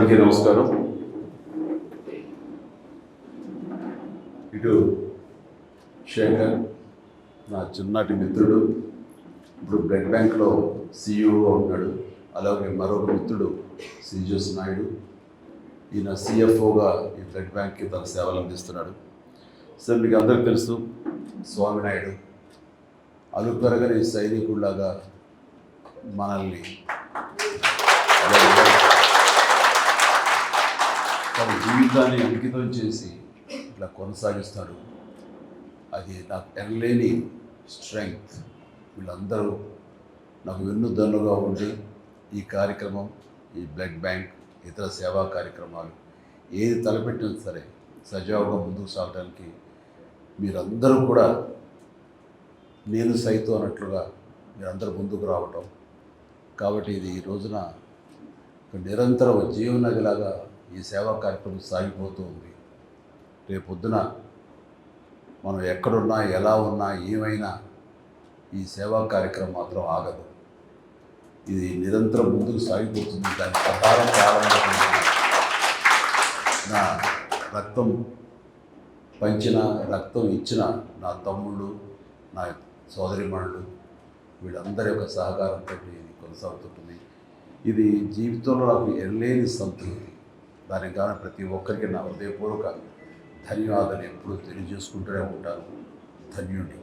అందరికీ నమస్కారం. ఇటు శేఖర్ నా చిన్నటి మిత్రుడు, ఇప్పుడు బ్లడ్ బ్యాంక్లో సిఇఓగా ఉన్నాడు. అలాగే మరొక మిత్రుడు శ్రీజోస్ నాయుడు, ఈయన సిఎఫ్ఓగా ఈ బ్లడ్ బ్యాంక్కి తన సేవలు అందిస్తున్నాడు. సార్ మీకు అందరికీ తెలుసు, స్వామినాయుడు అలుపెరగని సైనికుడిలాగా మనల్ని తన జీవితాన్ని అంకితం చేసి ఇట్లా కొనసాగిస్తాడు. అది నాకు ఎనలేని స్ట్రెంగ్త్. వీళ్ళందరూ నాకు వెన్నుదన్నుగా ఉండి ఈ కార్యక్రమం, ఈ బ్లడ్ బ్యాంక్, ఇతర సేవా కార్యక్రమాలు ఏది తలపెట్టినా సరే సజావుగా ముందుకు సాగడానికి మీరందరూ కూడా నేను సైతం అన్నట్లుగా మీరందరూ ముందుకు రావటం. కాబట్టి ఇది ఈ రోజున నిరంతరం జీవనదిలాగా ఈ సేవా కార్యక్రమం సాగిపోతూ ఉంది. రేపొద్దున మనం ఎక్కడున్నా, ఎలా ఉన్నా, ఏమైనా ఈ సేవా కార్యక్రమం మాత్రం ఆగదు. ఇది నిరంతరం ముందుకు సాగిపోతుంది. దాని ప్రకారం ప్రారంభమైంది. నా రక్తం పంచిన, రక్తం ఇచ్చిన నా తమ్ముళ్ళు, నా సోదరిమణులు, వీళ్ళందరి యొక్క సహకారంతో ఇది కొనసాగుతుంటుంది. ఇది జీవితంలో నాకు ఎనలేని సంతృప్తి. దానికి కానీ ప్రతి ఒక్కరికి నా హృదయపూర్వక ధన్యవాదాలు ఎప్పుడూ తెలియజేసుకుంటూనే ఉంటాను. ధన్యుడిని.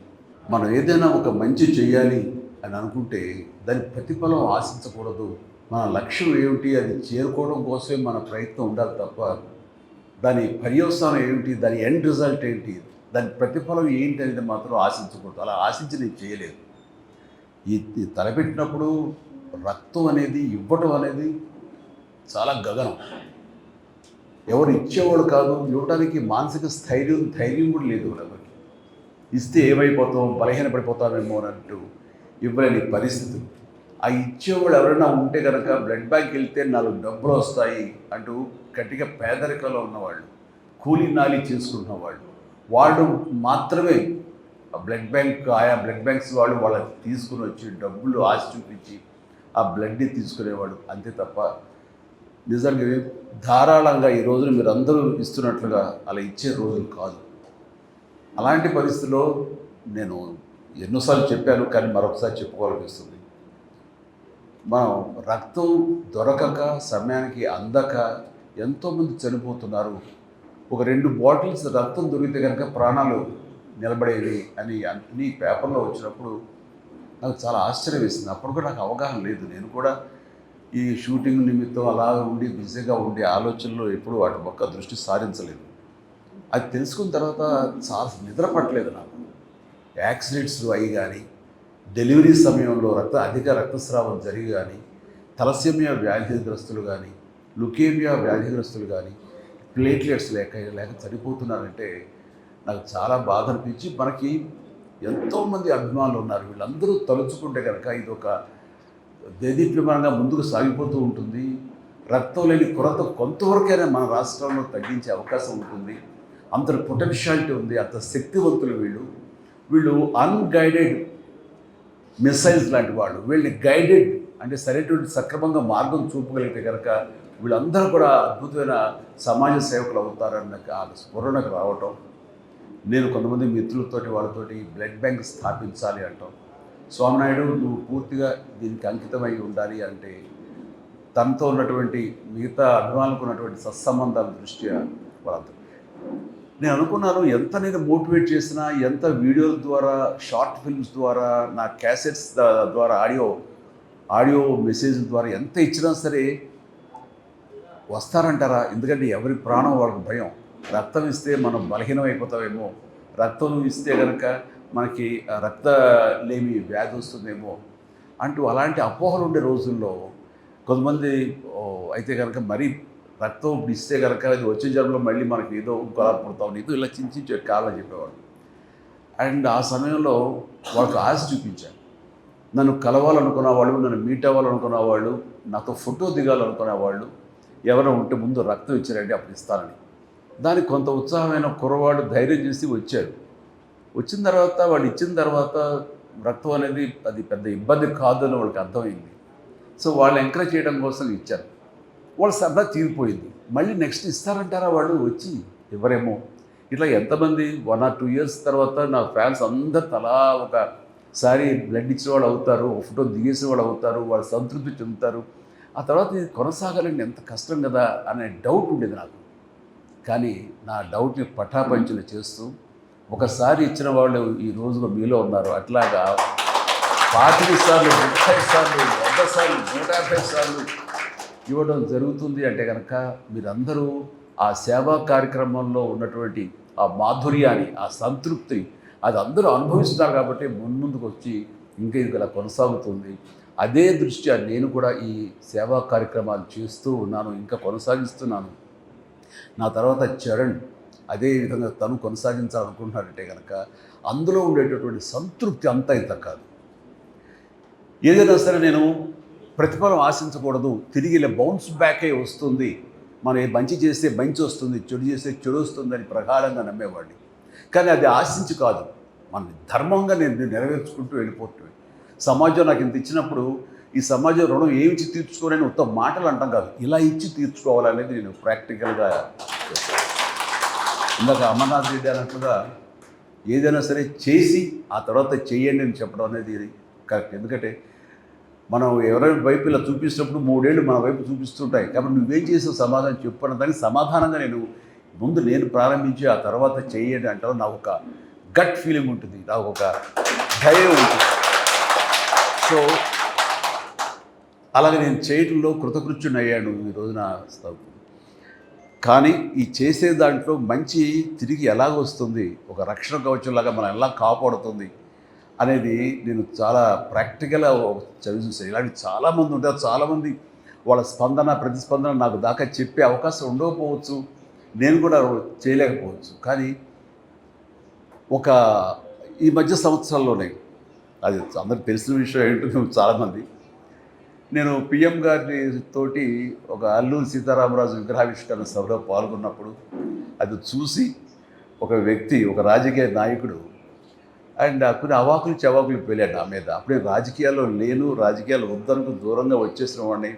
మనం ఏదైనా ఒక మంచి చేయాలి అని అనుకుంటే దాని ప్రతిఫలం ఆశించకూడదు. మన లక్ష్యం ఏమిటి, అది చేరుకోవడం కోసమే మన ప్రయత్నం ఉండాలి తప్ప దాని పర్యవసానం ఏమిటి, దాని ఎండ్ రిజల్ట్ ఏంటి, దాని ప్రతిఫలం ఏంటి అనేది మాత్రం ఆశించకూడదు. అలా ఆశించి నేను చేయలేదు. ఈ తలపెట్టినప్పుడు రక్తం అనేది ఇవ్వటం అనేది చాలా గగనం. ఎవరు ఇచ్చేవాడు కాదు, ఇవ్వడానికి మానసిక ధైర్యం కూడా లేదు ఎవరికి. ఇస్తే ఏమైపోతాం, బలహీనపడిపోతామేమో అన్నట్టు ఇవ్వలేని పరిస్థితులు. ఆ ఇచ్చేవాళ్ళు ఎవరైనా ఉంటే కనుక బ్లడ్ బ్యాంక్ వెళ్తే 4 డబ్బులు వస్తాయి అంటూ గట్టిగా పేదరికంలో ఉన్నవాళ్ళు, కూలీ నాలి చేసుకుంటున్న వాళ్ళు మాత్రమే ఆ బ్లడ్ బ్యాంక్, ఆయా బ్లడ్ బ్యాంక్స్ వాళ్ళు వాళ్ళకి తీసుకుని వచ్చి డబ్బులు ఆశ చూపించి ఆ బ్లడ్ని తీసుకునేవాడు. అంతే తప్ప నిజంగా ధారాళంగా ఈ రోజున మీరు అందరూ ఇస్తున్నట్లుగా అలా ఇచ్చే రోజులు కాదు. అలాంటి పరిస్థితుల్లో నేను ఎన్నోసార్లు చెప్పాను, కానీ మరొకసారి చెప్పుకోవాలనిపిస్తుంది. మనం రక్తం దొరకక, సమయానికి అందక ఎంతోమంది చనిపోతున్నారు. ఒక 2 బాటిల్స్ రక్తం దొరికితే కనుక ప్రాణాలు నిలబడేవి అని అన్ని పేపర్లో వచ్చినప్పుడు నాకు చాలా ఆశ్చర్యం వేసింది. అప్పుడు కూడా నాకు అవగాహన లేదు. నేను కూడా ఈ షూటింగ్ నిమిత్తం అలా ఉండి బిజీగా ఉండే ఆలోచనలో ఎప్పుడూ వాటి పక్క దృష్టి సారించలేదు. అది తెలుసుకున్న తర్వాత చాలా నిద్ర పట్టలేదు నాకు. యాక్సిడెంట్స్ అయ్యి కానీ, డెలివరీ సమయంలో అధిక రక్తస్రావం జరిగి కానీ, తలసేమియా వ్యాధిగ్రస్తులు కానీ, లుకేమియా వ్యాధిగ్రస్తులు కానీ ప్లేట్లెట్స్ లేక చనిపోతున్నారంటే నాకు చాలా బాధ అనిపించి, మనకి ఎంతోమంది అభిమానులు ఉన్నారు. వీళ్ళందరూ తలుచుకుంటే కనుక ఇది ఒక దేదీప్యమానంగా ముందుకు సాగిపోతూ ఉంటుంది. రక్తం లేని కొరత కొంతవరకైనా మన రాష్ట్రంలో తగ్గించే అవకాశం ఉంటుంది. అంత పొటెన్షియాలిటీ ఉంది, అంత శక్తివంతులు వీళ్ళు అన్గైడెడ్ మిసైల్స్ లాంటి వాళ్ళు. వీళ్ళని గైడెడ్ అంటే సరైనటువంటి సక్రమంగా మార్గం చూపగలిగితే కనుక వీళ్ళందరూ కూడా అద్భుతమైన సమాజ సేవకులు అవుతారన్న ఆ స్ఫురణకు రావటం. నేను కొంతమంది మిత్రులతోటి వాళ్ళతోటి బ్లడ్ బ్యాంక్ స్థాపించాలి అంటాం. స్వామినాయుడు, నువ్వు పూర్తిగా దీనికి అంకితమై ఉండాలి అంటే తనతో ఉన్నటువంటి మిగతా అభిమానులకు ఉన్నటువంటి సత్సంబంధాల దృష్ట్యా వాళ్ళంతా నేను అనుకున్నాను, ఎంత నేను మోటివేట్ చేసినా, ఎంత వీడియోల ద్వారా, షార్ట్ ఫిల్మ్స్ ద్వారా, నా క్యాసెట్స్ ద్వారా, ఆడియో మెసేజ్ ద్వారా ఎంత ఇచ్చినా సరే వస్తారంటారా? ఎందుకంటే ఎవరి ప్రాణం వాళ్ళకి భయం. రక్తం ఇస్తే మనం బలహీనం అయిపోతామేమో, రక్తం ఇస్తే కనుక మనకి రక్తలేమి వ్యాధి వస్తుందేమో అంటూ అలాంటి అపోహలు ఉండే రోజుల్లో కొంతమంది అయితే కనుక మరీ రక్తం ఇస్తే కనుక అది వచ్చే జన్మలో మళ్ళీ మనకి ఏదో గొడవ పుడతాం, ఏదో ఇలా చించి కావాలని చెప్పేవాడు. అండ్ ఆ సమయంలో వాళ్ళకి ఆశ చూపించాను. నన్ను కలవాలనుకున్న వాళ్ళు, నన్ను మీట్ అవ్వాలనుకున్న వాళ్ళు, నాతో ఫోటో దిగాలనుకునే వాళ్ళు ఎవరైనా ఉంటే ముందు రక్తం ఇచ్చారంటే అప్పుడు ఇస్తానని. దానికి కొంత ఉత్సాహమైన కుర్రవాడు ధైర్యం చేసి వచ్చాడు. వచ్చిన తర్వాత వాళ్ళు ఇచ్చిన తర్వాత రక్తం అనేది అది పెద్ద ఇబ్బంది కాదు అని వాళ్ళకి అర్థమైంది. సో వాళ్ళు ఎంకరేజ్ చేయడం కోసం ఇచ్చారు. వాళ్ళ సరదా తీరిపోయింది. మళ్ళీ నెక్స్ట్ ఇస్తారంటారా వాళ్ళు వచ్చి? ఎవరేమో. ఇట్లా ఎంతమంది 1 or 2 years తర్వాత నా ఫ్యాన్స్ అందరు తలా ఒకసారి బ్లడ్ ఇచ్చిన వాళ్ళు అవుతారు, ఒక ఫోటో దిగేసిన వాళ్ళు అవుతారు, వాళ్ళు సంతృప్తి చెందుతారు. ఆ తర్వాత ఇది కొనసాగాలంటే ఎంత కష్టం కదా అనే డౌట్ ఉండేది నాకు. కానీ నా డౌట్ని పటాపంచలు చేస్తూ ఒకసారి ఇచ్చిన వాళ్ళు ఈ రోజులో మీలో ఉన్నారు. అట్లాగా 25 సార్లు, 30 సార్లు, 100 సార్లు, 150 సార్లు ఇవ్వడం జరుగుతుంది అంటే కనుక మీరందరూ ఆ సేవా కార్యక్రమంలో ఉన్నటువంటి ఆ మాధుర్యాన్ని, ఆ సంతృప్తి అది అందరూ అనుభవిస్తున్నారు కాబట్టి ముందుకు వచ్చి ఇంకా ఇది ఇలా కొనసాగుతుంది. అదే దృష్ట్యా నేను కూడా ఈ సేవా కార్యక్రమాలు చేస్తూ ఉన్నాను, ఇంకా కొనసాగిస్తున్నాను. నా తర్వాత చరణ్ అదే విధంగా తను కొనసాగించాలనుకుంటున్నాడంటే కనుక అందులో ఉండేటటువంటి సంతృప్తి అంతా ఇంత కాదు. ఏదైనా సరే నేను ప్రతిఫలం ఆశించకూడదు, తిరిగి ఇలా బౌన్స్ బ్యాకే వస్తుంది, మనం మంచి చేస్తే మంచి వస్తుంది, చెడు చేస్తే చెడు వస్తుందని ప్రగాఢంగా నమ్మేవాడిని. కానీ అది ఆశించి కాదు, మన ధర్మంగా నేను నెరవేర్చుకుంటూ వెళ్ళిపోతుంది. సమాజం నాకు ఇంత ఇచ్చినప్పుడు ఈ సమాజం రుణం ఏమి ఇచ్చి తీర్చుకోవాలని ఉత్తమ మాటలు అంటాం కాదు, ఇలా ఇచ్చి తీర్చుకోవాలనేది నేను ప్రాక్టికల్గా చేస్తాను. ఇందాక అమర్నాథ్ రెడ్డి అన్నట్లుగా ఏదైనా సరే చేసి ఆ తర్వాత చెయ్యండి అని చెప్పడం అనేది కరెక్ట్. ఎందుకంటే మనం ఎవరైనా వైపు ఇలా చూపించినప్పుడు 3 ఏళ్ళు మన వైపు చూపిస్తుంటాయి కాబట్టి నువ్వేం చేసావు సమాధానం చెప్పడం దానికి సమాధానంగా నేను ప్రారంభించి ఆ తర్వాత చెయ్యండి అంటారు. నాకు ఒక గట్ ఫీలింగ్ ఉంటుంది, నాకు ఒక ధైర్యం ఉంటుంది. సో అలాగే నేను చేయటంలో కృతకృత్యుని అయ్యాను ఈ రోజున. కానీ ఈ చేసే దాంట్లో మంచి తిరిగి ఎలాగ వస్తుంది, ఒక రక్షణ కవచంలాగా మనం ఎలా కాపాడుతుంది అనేది నేను చాలా ప్రాక్టికల్గా చదివి చూసాను. ఇలాంటి చాలామంది ఉంటారు, చాలామంది వాళ్ళ ప్రతిస్పందన నాకు దాకా చెప్పే అవకాశం ఉండకపోవచ్చు, నేను కూడా చేయలేకపోవచ్చు. కానీ ఈ మధ్య సంవత్సరాల్లోనే అది అందరికి తెలిసిన విషయం ఏంటో చాలామంది, నేను పిఎం గారి తోటి ఒక అల్లూరి సీతారామరాజు విగ్రహావిష్కరణ సభలో పాల్గొన్నప్పుడు అది చూసి ఒక వ్యక్తి, ఒక రాజకీయ నాయకుడు అండ్ కొన్ని అవాకులు చవాకులు వెళ్ళాడు నా మీద. అప్పుడే రాజకీయాల్లో లేను, రాజకీయాలు వద్దనుకు దూరంగా వచ్చేసిన వాడిని.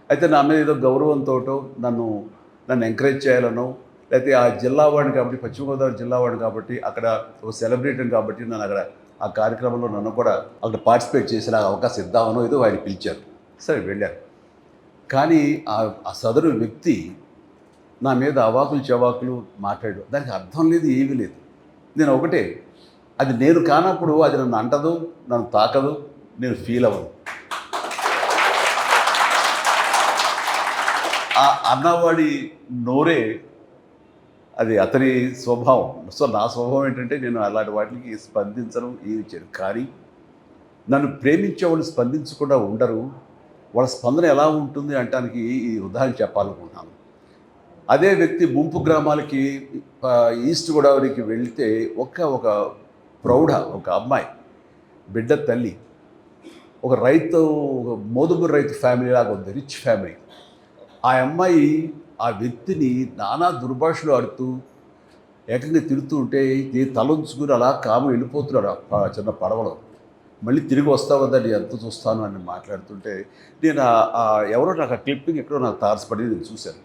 అయితే నా మీద ఏదో గౌరవంతో నన్ను ఎంకరేజ్ చేయాలనో, లేకపోతే ఆ జిల్లా వాడిని కాబట్టి, పశ్చిమ గోదావరి జిల్లా వాడిని కాబట్టి, అక్కడ ఒక సెలబ్రిటీ కాబట్టి నన్ను అక్కడ ఆ కార్యక్రమంలో నన్ను కూడా అక్కడ పార్టిసిపేట్ చేసిన అవకాశం ఇద్దామనో ఏదో ఆయన పిలిచారు. సరే వెళ్ళారు. కానీ ఆ సదరు వ్యక్తి నా మీద అవాకులు చవాకులు మాట్లాడు, దానికి అర్థం లేదు, ఏమీ లేదు. నేను ఒకటే, అది నేను కానప్పుడు అది నన్ను అంటదు, నన్ను తాకదు, నేను ఫీల్ అవ్వను. ఆ అన్నవాడి నోరే అది అతని స్వభావం. సో నా స్వభావం ఏంటంటే నేను అలాంటి వాటికి స్పందించను, ఏమి చేయను. కానీ నన్ను ప్రేమించే వాళ్ళు స్పందించకుండా ఉండరు. వాళ్ళ స్పందన ఎలా ఉంటుంది అంటానికి ఈ ఉదాహరణ చెప్పాలనుకుంటున్నాను. అదే వ్యక్తి ముంపు గ్రామాలకి ఈస్ట్ గోదావరికి వెళితే ఒక ప్రౌఢ, ఒక అమ్మాయి బిడ్డ తల్లి, ఒక మోదుగురు రైతు ఫ్యామిలీ లాగా ఉంది, రిచ్ ఫ్యామిలీ. ఆ అమ్మాయి ఆ వ్యక్తిని నానా దుర్భాషలు ఆడుతూ ఏకంగా తిడుతూ ఉంటే తలంచుకుని అలా కాము వెళ్ళిపోతున్నాడు ఆ చిన్న పడవలో. మళ్ళీ తిరిగి వస్తావు కదా, నేను ఎంత చూస్తాను అని మాట్లాడుతుంటే నేను ఎవరో నాకు ఆ క్లిప్పింగ్ ఎక్కడో నాకు తారసపడి నేను చూశాను.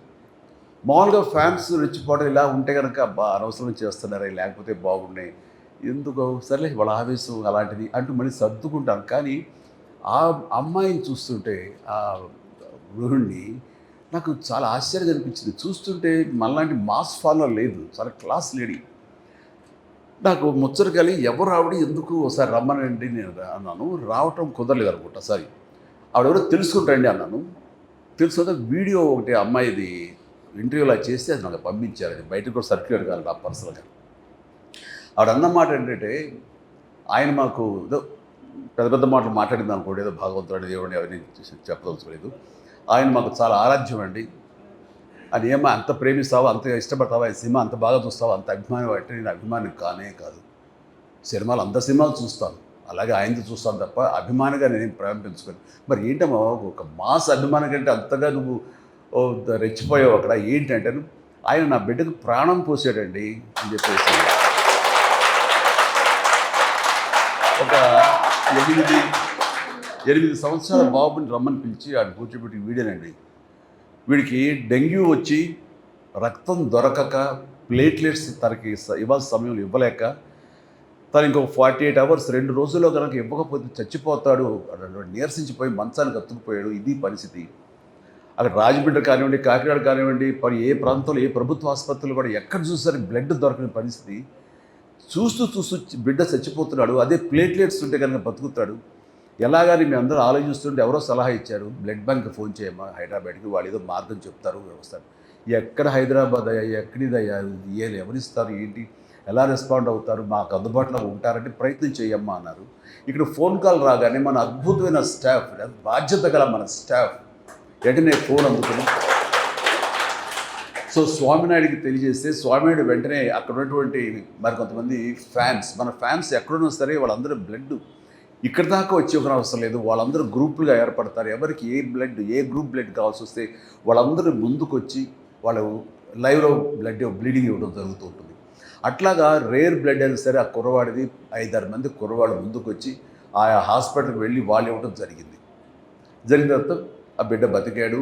మామూలుగా ఫ్యాన్స్ రెచ్చిపోవడం ఇలా ఉంటే కనుక అనవసరం చేస్తున్నారే, లేకపోతే బాగున్నాయి, ఎందుకు సర్లే వాళ్ళ ఆవేశం అలాంటిది అంటూ మళ్ళీ సర్దుకుంటాను. కానీ ఆ అమ్మాయిని చూస్తుంటే, ఆ గృహిణిని నాకు చాలా ఆశ్చర్యంగా అనిపించింది. చూస్తుంటే మనలాంటి మాస్ ఫాలోవర్ లేదు, చాలా క్లాస్ లేడీ. నాకు ముచ్చట కలిగి ఎవరు ఆవిడ, ఎందుకు ఒకసారి రమ్మనండి నేను అన్నాను. రావటం కుదరలేదు అనుకుంటా, సారీ ఆవిడెవరో తెలుసుకుంటాండి అన్నాను. తెలుసుకుంటే వీడియో ఒకటి అమ్మాయిది ఇంటర్వ్యూలా చేస్తే అది నాకు పంపించారు. అది బయటకు కూడా సర్క్యులేట్ కాదు నా పర్సనల్గా. ఆవిడ అన్నమాట ఏంటంటే, ఆయన మాకు ఏదో పెద్ద మాటలు మాట్లాడింది అనుకోండి, ఏదో భగవంతుడు దేవుడిని ఎవరిని చెప్పదలుచుకోలేదు. ఆయన మాకు చాలా ఆరాధ్యం అండి. అని ఏమో అంత ప్రేమిస్తావా, అంత ఇష్టపడతావా, ఈ సినిమా అంత బాగా చూస్తావా, అంత అభిమానం అంటే నేను అభిమాని కానే కాదు. సినిమాలు సినిమాలు చూస్తాను, అలాగే ఆయనతో చూస్తాను తప్ప అభిమానిగా నేనేం ప్రేమ పెంచుకోను. మరి ఏంటమ్మా ఒక మాస్ అభిమానం కంటే అంతగా నువ్వు రెచ్చిపోయావు అక్కడ ఏంటంటే, ఆయన నా బిడ్డకు ప్రాణం పోసాడండి అని చెప్పేసి ఒక 8 సంవత్సరాల బాబుని రమ్మని పిలిచి ఆయన కూర్చోబెట్టి వీడియోనండి వీడికి డెంగ్యూ వచ్చి రక్తం దొరకక ప్లేట్లెట్స్ తనకి ఇవ్వాల్సిన సమయంలో ఇవ్వలేక తను ఇంకొక 48 అవర్స్ 2 రోజుల్లో కనుక ఇవ్వకపోతే చచ్చిపోతాడు నీరసించిపోయి మంచానికి అతుక్కుపోయాడు. ఇది పరిస్థితి. అక్కడ రాజమండ్రి కానివ్వండి, కాకినాడ కానివ్వండి, ఏ ప్రాంతంలో ఏ ప్రభుత్వ ఆసుపత్రులు కూడా ఎక్కడ చూసారు బ్లడ్ దొరకని పరిస్థితి. చూస్తూ చూస్తూ బిడ్డ చచ్చిపోతున్నాడు. అదే ప్లేట్లెట్స్ ఉంటే కనుక బతుకుతాడు. ఎలాగని మీ అందరూ ఆలోచిస్తుంటే ఎవరో సలహా ఇచ్చారు, బ్లడ్ బ్యాంక్కి ఫోన్ చేయమ్మా హైదరాబాద్కి, వాళ్ళు ఏదో మార్గం చెప్తారు వస్తారు. ఎక్కడ హైదరాబాద్ అయ్యా, ఎక్కడిదయ్యా, ఎవరిస్తారు, ఏంటి, ఎలా రెస్పాండ్ అవుతారు, మాకు అందుబాటులో ఉంటారంటే ప్రయత్నం చేయమ్మా అన్నారు. ఇక్కడ ఫోన్ కాల్ రాగానే మన అద్భుతమైన స్టాఫ్, బాధ్యత గల మన స్టాఫ్ వెంటనే ఫోన్ అందుకుని సో స్వామినాయుడికి తెలియజేస్తే స్వామినాయుడు వెంటనే అక్కడ ఉన్నటువంటి మరి కొంతమంది ఫ్యాన్స్, మన ఫ్యాన్స్ ఎక్కడున్నా సరే వాళ్ళందరూ బ్లడ్ ఇక్కడ దాకా వచ్చి ఒక అవసరం లేదు, వాళ్ళందరూ గ్రూపులుగా ఏర్పడతారు. ఎవరికి ఏ గ్రూప్ బ్లడ్ కావాల్సి వస్తే వాళ్ళందరూ ముందుకు వచ్చి వాళ్ళు లైవ్లో బ్లీడింగ్ ఇవ్వడం జరుగుతూ ఉంటుంది. అట్లాగా రేర్ బ్లడ్ అయినా సరే ఆ కుర్రవాడిది 5-6 మంది కుర్రవాడు ముందుకు వచ్చి ఆయా హాస్పిటల్కి వెళ్ళి వాళ్ళు ఇవ్వడం జరిగింది. జరిగిన తర్వాత ఆ బిడ్డ బతికాడు,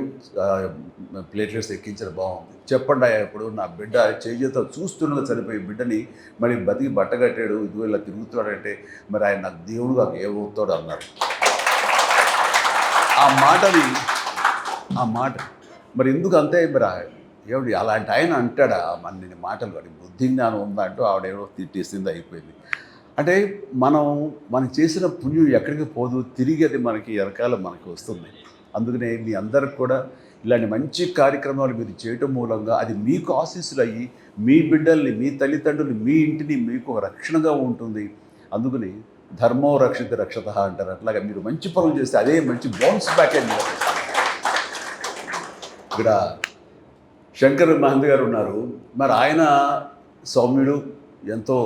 ప్లేట్లెట్స్ ఎక్కించడం బాగుంది. చెప్పండి ఇప్పుడు నా బిడ్డ చేతితో చూస్తుండగా చనిపోయి బిడ్డని మరి బతికి బట్టగట్టాడు, ఇదిగో ఇలా తిరుగుతున్నాడంటే మరి ఆయన నాకు దేవుడు నాకు ఏమవుతాడు అన్నారు. ఆ మాట మరి ఎందుకు అంతే మరి ఏమిటి అలాంటి ఆయన అంటాడా మన మాటలు, వాడి బుద్ధి జ్ఞానం ఉందా అంటూ ఆవిడేమో తిట్టేసింది, అయిపోయింది. అంటే మనం చేసిన పుణ్యం ఎక్కడికి పోదు, తిరిగి అది మనకి వెనకాల మనకి వస్తుంది. అందుకనే మీ అందరికి కూడా ఇలాంటి మంచి కార్యక్రమాలు మీరు చేయటం మూలంగా అది మీకు ఆశీస్సులు అయ్యి మీ బిడ్డల్ని, మీ తల్లిదండ్రులు, మీ ఇంటిని మీకు ఒక రక్షణగా ఉంటుంది. అందుకని ధర్మో రక్షిత రక్షత అంటారు. అట్లాగా మీరు మంచి పనులు చేస్తే అదే మంచి బౌన్స్ బ్యాక్ అని ఇక్కడ శంకర్ మహంత్ గారు ఉన్నారు. మరి ఆయన సౌమ్యుడు, ఎంతో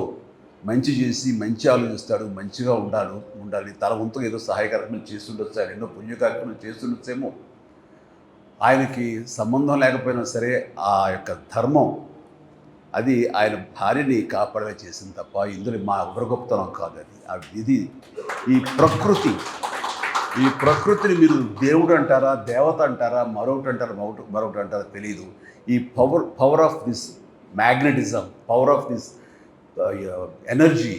మంచి చేసి మంచి ఆలోచిస్తాడు, మంచిగా ఉండాలి, తన వంతు ఏదో సహాయ కార్యక్రమాలు చేస్తుండొచ్చు, ఆయన ఎన్నో పుణ్య కార్యక్రమాలు చేస్తుండొచ్చేమో. ఆయనకి సంబంధం లేకపోయినా సరే ఆ యొక్క ధర్మం అది ఆయన భార్యని కాపాడగా చేసింది తప్ప ఇందులో మా ఎవరి గొప్పతనం కాదు. అది ఆ విధి, ఈ ప్రకృతిని మీరు దేవుడు అంటారా, దేవత అంటారా, మరొకటి అంటారా తెలియదు. ఈ power of this magnetism, power of this energy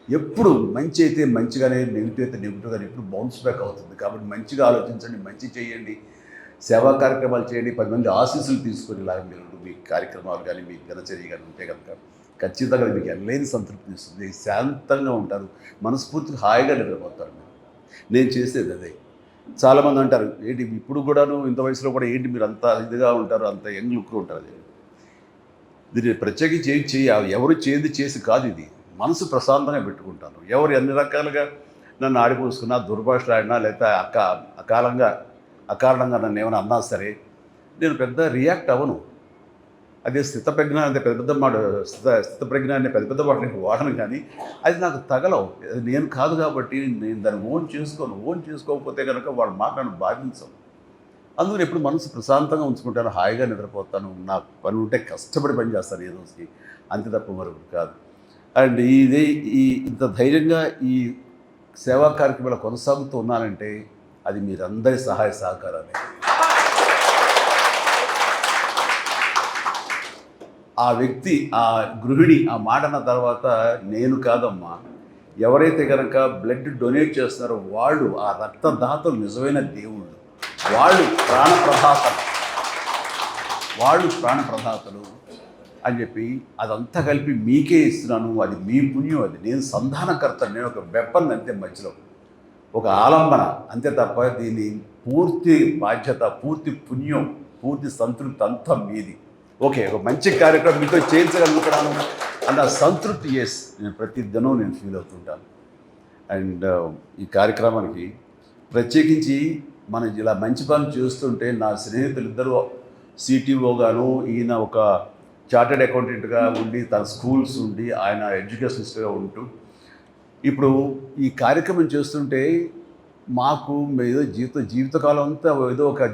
ఎప్పుడు మంచి అయితే మంచిగానే, నెగిటివ్ అయితే నెగిటివ్గానే ఎప్పుడు బౌన్స్ బ్యాక్ అవుతుంది. కాబట్టి మంచిగా ఆలోచించండి, మంచి చేయండి, సేవా కార్యక్రమాలు చేయండి, 10 మంది ఆశీస్సులు తీసుకొని ఇలాగ మీరు మీ కార్యక్రమాలు కానీ మీ దినచర్య కానీ ఉంటే కనుక ఖచ్చితంగా మీకు ఎనలేని సంతృప్తి ఇస్తుంది. శాంతంగా ఉంటారు, మనస్ఫూర్తిగా హాయిగా నిద్రపోతారు. నేను చేసేది అదే. చాలామంది అంటారు ఏంటి ఇప్పుడు కూడాను ఇంత వయసులో కూడా ఏంటి మీరు అంత ఇదిగా ఉంటారు, అంత యంగ్ లుక్లో ఉంటారు. దీన్ని ప్రత్యేకించి ఎవరు చేసి కాదు, ఇది మనసు ప్రశాంతంగా పెట్టుకుంటాను. ఎవరు ఎన్ని రకాలుగా నన్ను ఆడిపోసుకున్నా, దుర్భాషలు ఆడినా, లేకపోతే అకారణంగా నన్ను ఏమైనా అన్నా సరే నేను పెద్ద రియాక్ట్ అవ్వను. అదే స్థితప్రజ్ఞ అంటే పెద్ద మాట, స్థితప్రజ్ఞ అనే పెద్ద మాట నేను వాడను, కానీ అది నాకు తగలవు. అది నేను కాదు కాబట్టి నేను దాన్ని ఓన్ చేసుకోకపోతే కనుక వాళ్ళ మాట నన్ను బాధించవు. అందుకని ఎప్పుడు మనసు ప్రశాంతంగా ఉంచుకుంటాను, హాయిగా నిద్రపోతాను, నాకు పని ఉంటే కష్టపడి పని చేస్తాను ఏ రోజుకి, అంతే తప్ప మరొకటి కాదు. అండ్ ఇంత ధైర్యంగా ఈ సేవా కార్యక్రమాలు కొనసాగుతూ ఉన్నానంటే అది మీరందరి సహాయ సహకారాలే. ఆ వ్యక్తి, ఆ గృహిణి ఆ మాట అన్న తర్వాత నేను కాదమ్మా, ఎవరైతే కనుక బ్లడ్ డొనేట్ చేస్తున్నారో వాళ్ళు ఆ రక్తదాతలు నిజమైన దేవుళ్ళు, వాళ్ళు ప్రాణప్రదాతలు అని చెప్పి అదంతా కలిపి మీకే ఇస్తున్నాను. అది మీ పుణ్యం, అది నేను సంధానకర్తను, నేను ఒక వెపన్ అంతే, మధ్యలో ఒక ఆలంబన అంతే తప్ప దీని పూర్తి బాధ్యత, పూర్తి పుణ్యం, పూర్తి సంతృప్తి అంతా మీది. ఓకే, ఒక మంచి కార్యక్రమం మీతో చేయించగలుగుతున్నాను అన్న సంతృప్తి నేను ప్రతి దినం నేను ఫీల్ అవుతుంటాను. అండ్ ఈ కార్యక్రమానికి ప్రత్యేకించి మనం ఇలా మంచి పనులు చేస్తుంటే నా స్నేహితులు ఇద్దరు సిటీఓగాను, ఈయన ఒక చార్టెడ్ అకౌంటెంట్గా ఉండి తన స్కూల్స్ ఉండి ఆయన ఎడ్యుకేషనిస్ట్గా ఉంటూ ఇప్పుడు ఈ కార్యక్రమం చేస్తుంటే మాకు ఏదో జీవితకాలం అంతా ఏదో ఒక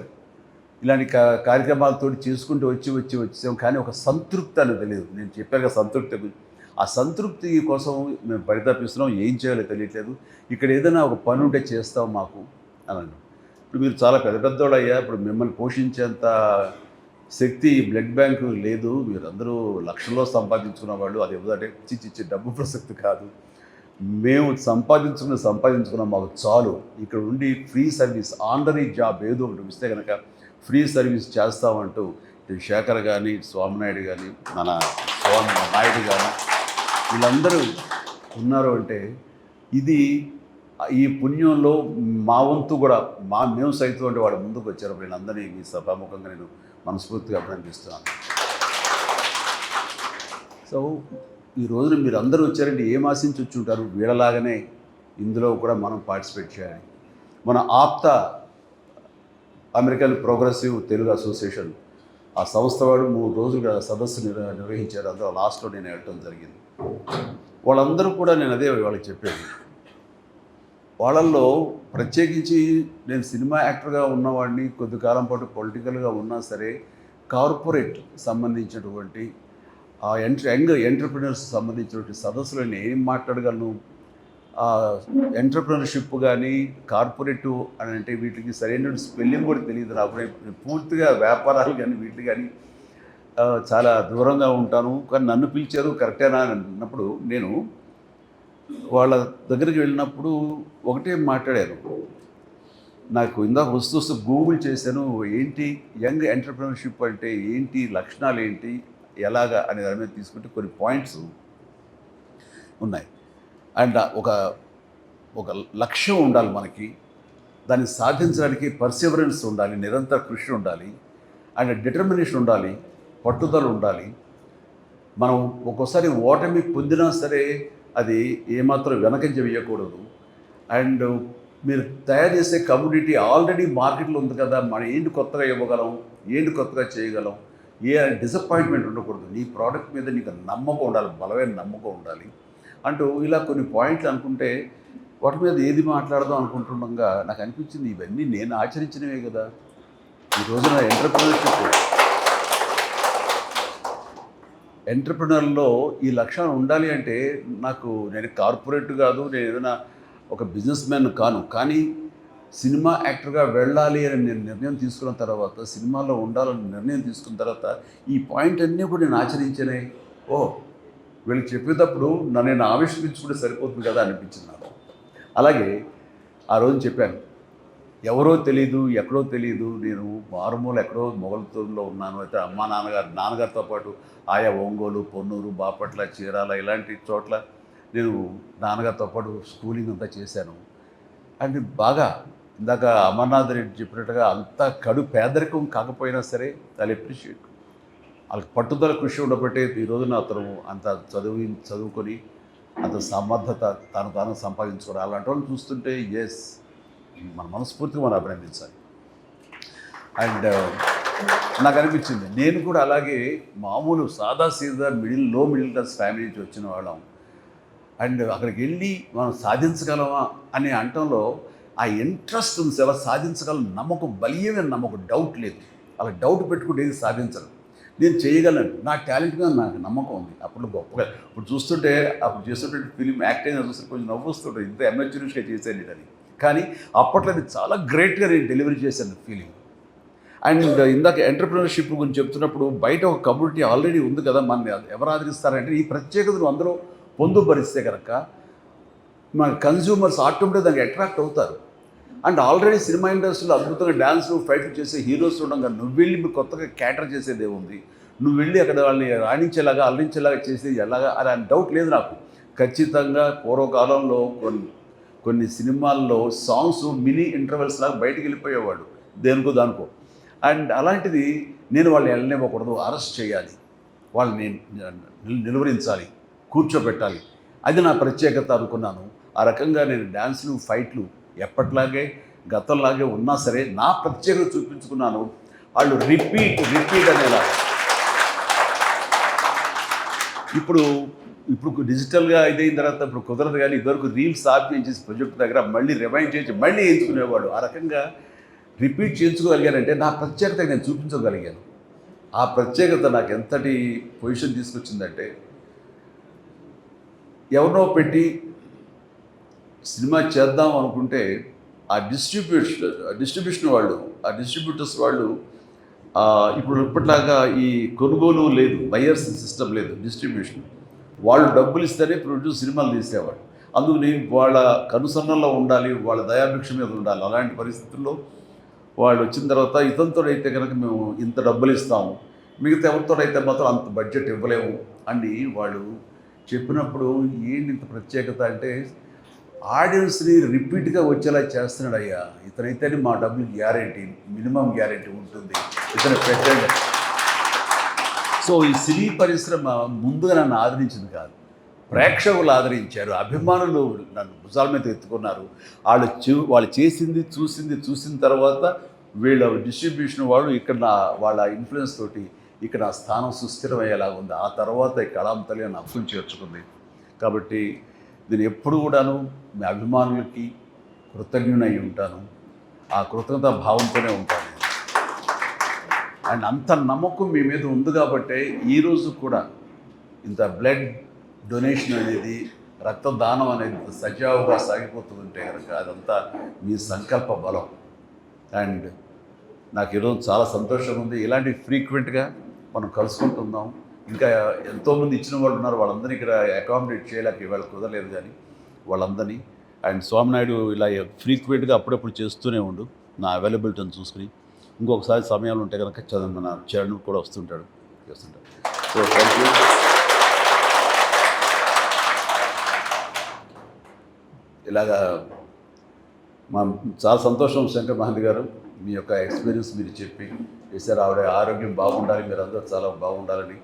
ఇలాంటి కార్యక్రమాలతో చేసుకుంటూ వచ్చాం, కానీ ఒక సంతృప్తి అనేది తెలియదు. నేను చెప్పాక సంతృప్తి, ఆ సంతృప్తి కోసం మేము పరితపిస్తున్నాం, ఏం చేయాలో తెలియట్లేదు. ఇక్కడ ఏదైనా ఒక పని ఉంటే చేస్తాం మాకు అని. ఇప్పుడు మీరు చాలా పెద్ద పెద్దోళ్ళు అయ్యా, ఇప్పుడు మిమ్మల్ని పోషించేంత శక్తి బ్లడ్ బ్యాంకు లేదు, మీరందరూ లక్షల్లో సంపాదించుకున్న వాళ్ళు, అది ఎవరంటే చిచ్చి డబ్బు ప్రసక్తి కాదు, మేము సంపాదించుకున్న మాకు చాలు, ఇక్కడ ఉండి ఫ్రీ సర్వీస్ ఆనరీ జాబ్ ఏదో ఒకటి ఇస్తే కనుక ఫ్రీ సర్వీస్ చేస్తామంటూ ఇటు శేఖర్ కానీ స్వామినాయుడు కానీ మన స్వామి నాయుడు కానీ వీళ్ళందరూ ఉన్నారు అంటే ఇది ఈ పుణ్యంలో మా వంతు కూడా మేము సైతం అంటే వాడు ముందుకు వచ్చారు. వీళ్ళందరినీ మీ సభాముఖంగా నేను మనస్ఫూర్తిగా అభినందిస్తున్నాను. సో ఈ రోజున మీరు అందరూ వచ్చారంటే ఏం ఆశించి వచ్చి ఉంటారు? వీళ్ళలాగానే ఇందులో కూడా మనం పార్టిసిపేట్ చేయాలి. మన APTA American progressive Telugu association ఆ సంస్థ వాడు 3 రోజులుగా సదస్సు నిర్వహించారు. అందులో లాస్ట్లో నేను వెళ్ళటం జరిగింది. వాళ్ళందరూ కూడా నేను అదే వాళ్ళకి చెప్పాను. వాళ్ళల్లో ప్రత్యేకించి నేను సినిమా యాక్టర్గా ఉన్నవాడిని, కొద్ది కాలం పాటు పొలిటికల్గా ఉన్నా సరే కార్పొరేట్ సంబంధించినటువంటి ఆ యంగ్ ఎంటర్ప్రినర్స్ సంబంధించినటువంటి సదస్సులో నేను ఏం మాట్లాడగలను? ఎంటర్ప్రినర్షిప్ కానీ కార్పొరేటివ్ అని అంటే వీటికి సరైన స్పెల్లింగ్ కూడా తెలియదు నాకు. నేను పూర్తిగా వ్యాపారాలు కానీ వీటికి కానీ చాలా దూరంగా ఉంటాను. కానీ నన్ను పిలిచారు కరెక్టేనా అని అన్నప్పుడు నేను వాళ్ళ దగ్గరికి వెళ్ళినప్పుడు ఒకటే మాట్లాడాను. నాకు ఇందాక వస్తూ గూగుల్ చేశాను, ఏంటి యంగ్ ఎంటర్ప్రినర్షిప్ అంటే ఏంటి, లక్షణాలు ఏంటి, ఎలాగా అనే దాని మీద తీసుకుంటే కొన్ని పాయింట్స్ ఉన్నాయి. అండ్ ఒక లక్ష్యం ఉండాలి మనకి, దాన్ని సాధించడానికి పర్సివరెన్స్ ఉండాలి, నిరంతర కృషి ఉండాలి, అండ్ డిటర్మినేషన్ ఉండాలి, పట్టుదల ఉండాలి. మనం ఒక్కోసారి ఓటమి పొందినా సరే అది ఏమాత్రం వెనకంజ వేయకూడదు. అండ్ మీరు తయారు చేసే కమ్యూనిటీ ఆల్రెడీ మార్కెట్లో ఉంది కదా, మనం ఏంటి కొత్తగా ఇవ్వగలం, ఏంటి కొత్తగా చేయగలం, ఏ డిసప్పాయింట్మెంట్ ఉండకూడదు. నీ ప్రోడక్ట్ మీద నీకు నమ్మకం ఉండాలి, బలమైన నమ్మకం ఉండాలి అంటూ ఇలా కొన్ని పాయింట్లు అనుకుంటే వాటి మీద ఏది మాట్లాడదాం అనుకుంటుండగా నాకు అనిపించింది ఇవన్నీ నేను ఆచరించినవే కదా. ఈ రోజున ఎంటర్ప్రినర్లో ఈ లక్షణం ఉండాలి అంటే నేను కార్పొరేట్ కాదు, నేను ఏదైనా ఒక బిజినెస్ మ్యాన్ కాను, కానీ సినిమా యాక్టర్గా వెళ్ళాలి అని నేను నిర్ణయం తీసుకున్న తర్వాత, సినిమాలో ఉండాలని నిర్ణయం తీసుకున్న తర్వాత ఈ పాయింట్ అన్నీ కూడా నేను ఆచరించానే. వీళ్ళకి చెప్పేటప్పుడు నేను ఆవిష్కరించుకుంటే సరిపోతుంది కదా అనిపించింది నాకు. అలాగే ఆ రోజు చెప్పాను, ఎవరో తెలీదు, ఎక్కడో తెలీదు, నేను మారుమూల ఎక్కడో మొగల్తూరులో ఉన్నాను. అయితే అమ్మా నాన్నగారితో పాటు ఆయా ఒంగోలు, పొన్నూరు, బాపట్ల, చీరాల ఇలాంటి చోట్ల నేను నాన్నగారితో పాటు స్కూలింగ్ అంతా చేశాను. అండ్ బాగా ఇందాక అమర్నాథ్ రెడ్డి చెప్పినట్టుగా అంత కడు పేదరికం కాకపోయినా సరే చాలా అప్రిషియేట్, వాళ్ళకి పట్టుదల కృషి ఉండబట్టే ఈ రోజున అతను అంత చదువుకొని అంత సమర్థత తాను సంపాదించుకోవాలి. అలాంటి వాళ్ళు చూస్తుంటే ఎస్, మన మనస్ఫూర్తిగా మనం అభినందించాలి. అండ్ నాకు అనిపించింది నేను కూడా అలాగే మామూలు సాదాసీదా లో మిడిల్ క్లాస్ ఫ్యామిలీ నుంచి వచ్చిన వాళ్ళం. అండ్ అక్కడికి వెళ్ళి మనం సాధించగలమా అనే అంటంలో ఆ ఇంట్రెస్ట్ ఉంది, ఎలా సాధించగలం నమ్మకం, బలీయమైన నమ్మకం, డౌట్ లేదు. అలా డౌట్ పెట్టుకుంటే ఏది సాధించను, నేను చేయగలను, నా టాలెంట్ మీద నాకు నమ్మకం ఉంది. అప్పుడు గొప్పగా ఇప్పుడు చూస్తుంటే అప్పుడు చేస్తున్నటువంటి ఫిలిం యాక్టింగ్ చూస్తే కొంచెం నవ్వుస్తుంటారు, ఇంత ఎమర్జెన్సీగా చేశాను అని. కానీ అప్పట్లో అది చాలా గ్రేట్గా నేను డెలివరీ చేశాను ఫీలింగ్. అండ్ ఇందాక ఎంటర్ప్రినర్షిప్ గురించి చెప్తున్నప్పుడు బయట ఒక కమ్యూనిటీ ఆల్రెడీ ఉంది కదా, మన ఎవరు ఆదరిస్తారంటే ఈ ప్రత్యేకతను అందరూ పొందుపరిస్తే కనుక మన కన్జ్యూమర్స్ ఆటోమేటిక్గా దానికి అట్రాక్ట్ అవుతారు. అండ్ ఆల్రెడీ సినిమా ఇండస్ట్రీలో అద్భుతంగా డ్యాన్స్లు ఫైట్లు చేసే హీరోస్ ఉండగా నువ్వు వెళ్ళి మీరు కొత్తగా క్యాటర్ చేసేది ఏముంది, నువ్వు వెళ్ళి అక్కడ వాళ్ళని రాణించేలాగా అల్లించేలాగా చేసేది ఎలాగా అని డౌట్ లేదు నాకు. ఖచ్చితంగా పూర్వకాలంలో కొన్ని సినిమాల్లో సాంగ్స్ మినీ ఇంటర్వెల్స్ లాగా బయటికి వెళ్ళిపోయేవాడు దేనికో దానికో. అండ్ అలాంటిది నేను వాళ్ళని వెళ్ళనివ్వకూడదు, అరెస్ట్ చేయాలి, వాళ్ళని నిలువరించాలి, కూర్చోబెట్టాలి, అది నా ప్రత్యేకత అనుకున్నాను. ఆ రకంగా నేను డ్యాన్సులు ఫైట్లు ఎప్పట్లాగే గతంలాగే ఉన్నా సరే నా ప్రత్యేకత చూపించుకున్నాను. వాళ్ళు రిపీట్ అనేలా. ఇప్పుడు డిజిటల్గా ఇదైన తర్వాత ఇప్పుడు కుదరదు, కానీ ఇదివరకు రీల్స్ చేసి ప్రొజెక్ట్ దగ్గర మళ్ళీ రిమైండ్ చేసి మళ్ళీ ఎంచుకునేవాడు. ఆ రకంగా రిపీట్ చేయించుకోగలిగానంటే నా ప్రత్యేకత నేను చూపించగలిగాను. ఆ ప్రత్యేకత నాకు ఎంతటి పొజిషన్ తీసుకొచ్చిందంటే, ఎవరినో పెట్టి సినిమా చేద్దాం అనుకుంటే ఆ డిస్ట్రిబ్యూషన్ వాళ్ళు, ఆ డిస్ట్రిబ్యూటర్స్ వాళ్ళు ఇప్పుడు ఇప్పట్లాగా ఈ కొనుగోలు లేదు, బయర్స్ సిస్టమ్ లేదు, డిస్ట్రిబ్యూషన్. వాళ్ళు డబ్బులు ఇస్తేనే ప్రొడ్యూస్ సినిమాలు తీసేవాళ్ళు. అందుకని వాళ్ళ కనుసన్నల్లో ఉండాలి, వాళ్ళ దయాభిక్ష మీద ఉండాలి. అలాంటి పరిస్థితుల్లో వాళ్ళు వచ్చిన తర్వాత ఇతనితోడైతే కనుక మేము ఇంత డబ్బులు ఇస్తాము, మిగతా ఎవరితోడైతే మాత్రం అంత బడ్జెట్ ఇవ్వలేము అని వాళ్ళు చెప్పినప్పుడు ఏంటి ఇంత ప్రత్యేకత అంటే, ఆడియన్స్ని రిపీట్గా వచ్చేలా చేస్తున్నాడు అయ్యా ఇతనైతేనే మా డబ్బులు గ్యారెంటీ, మినిమం గ్యారెంటీ ఉంటుంది, ఇతను పెట్టండి. సో ఈ సినీ పరిశ్రమ ముందుగా నన్ను ఆదరించింది కాదు, ప్రేక్షకులు ఆదరించారు, అభిమానులు నన్ను భుజాల మీద ఎత్తుకున్నారు. వాళ్ళు చేసింది చూసిన తర్వాత వీళ్ళ డిస్ట్రిబ్యూషన్ వాళ్ళు ఇక్కడ వాళ్ళ ఇన్ఫ్లుయెన్స్ తోటి ఇక్కడ ఆ స్థానం సుస్థిరమయ్యేలాగా ఉంది. ఆ తర్వాత ఈ కళాం తల్లి నన్ను అప్పులు చేర్చుకుంది. కాబట్టి నేను ఎప్పుడు కూడాను మీ అభిమానులకి కృతజ్ఞునై ఉంటాను, ఆ కృతజ్ఞతా భావంతోనే ఉంటాను. అండ్ అంత నమ్మకం మీ మీద ఉంది కాబట్టే ఈరోజు కూడా ఇంత బ్లడ్ డొనేషన్ అనేది, రక్తదానం అనేది సజావుగా సాగిపోతుందంటే కనుక అదంతా మీ సంకల్ప బలం. అండ్ నాకు ఈరోజు చాలా సంతోషంగా ఉంది. ఇలాంటి ఫ్రీక్వెంట్గా మనం కలుసుకుంటున్నాం. ఇంకా ఎంతోమంది ఇచ్చిన వాళ్ళు ఉన్నారు, వాళ్ళందరినీ ఇక్కడ అకామిడేట్ చేయలేక ఇవాళ కుదరలేదు, కానీ వాళ్ళందరినీ. అండ్ స్వామినాయుడు ఇలా ఫ్రీక్వెంట్గా అప్పుడప్పుడు చేస్తూనే ఉండు, నా అవైలబిలిటీని చూసుకుని. ఇంకొకసారి సమయాలు ఉంటే కనుక మన చరణ్ కూడా వస్తుంటాడు, చేస్తుంటాడు. So thank you. ఇలాగా చాలా సంతోషం శంకర్ మహంతి గారు, మీ యొక్క ఎక్స్పీరియన్స్ మీరు చెప్పి చేశారు. ఆవిడ ఆరోగ్యం బాగుండాలి, మీరు అందరూ చాలా బాగుండాలని,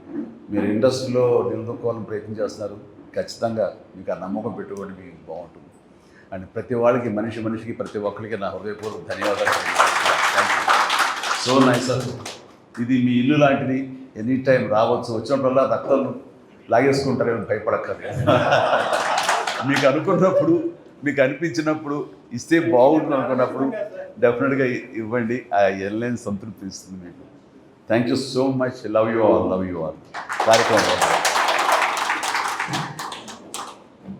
మీరు ఇండస్ట్రీలో నిలదొక్కోవాలని ప్రయత్నం చేస్తున్నారు. ఖచ్చితంగా మీకు ఆ నమ్మకం పెట్టుకోండి, మీకు బాగుంటుంది. అండ్ ప్రతి వాళ్ళకి, మనిషికి ప్రతి ఒక్కరికి నా హృదయపూర్వక ధన్యవాదాలు. Thank you. So nice sir. ఇది మీ ఇల్లు లాంటిది, ఎనీ టైం రావచ్చు, వచ్చినప్పుడల్లా రక్తం లాగేసుకుంటారేమో భయపడక్కర్లేదు. మీకు అనుకున్నప్పుడు, మీకు అనిపించినప్పుడు, ఇస్తే బాగుంటుంది అనుకున్నప్పుడు డెఫినెట్గా ఇవ్వండి. ఆ ఎల్లేని సంతృప్తి ఇస్తుంది మీకు. Thank you so much. Love you all కార్యక్రమం.